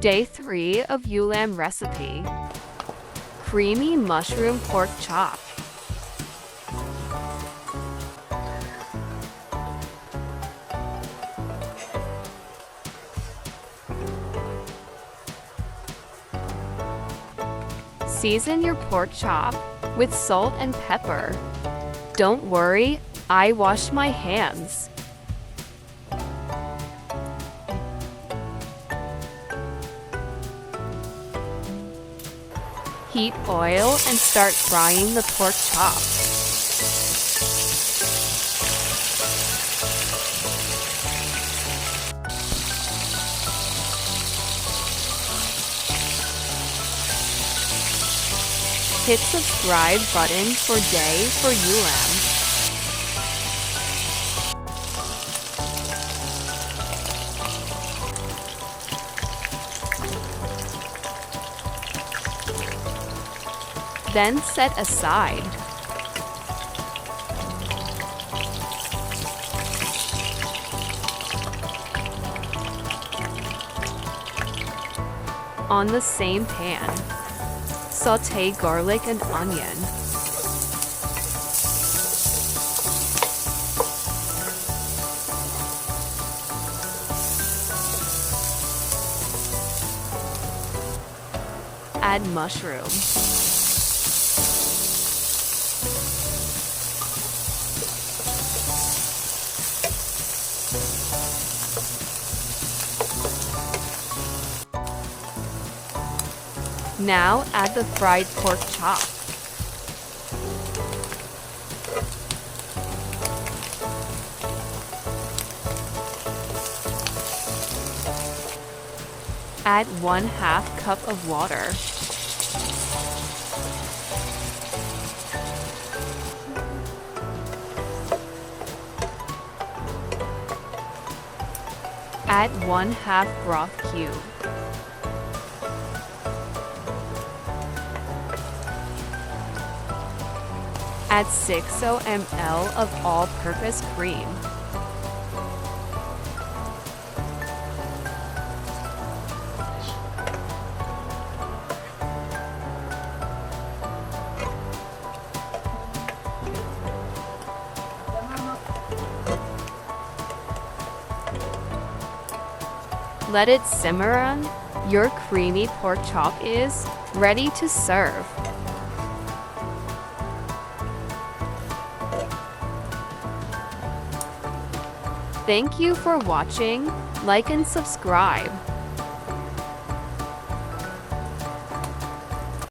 Day 3 of Ulam recipe. Creamy mushroom pork chop. Season your pork chop with salt and pepper. Don't worry, I wash my hands. Heat oil and start frying the pork chop. Hit subscribe button for Day for Ulam. Then set aside. On the same pan, sauté garlic and onion. Add mushroom. Now add the fried pork chop. Add 1/2 cup of water. Add 1/2 broth cube. Add 60 ml of all-purpose cream. Let it simmer on. Your creamy pork chop is ready to serve. Thank you for watching. Like and subscribe.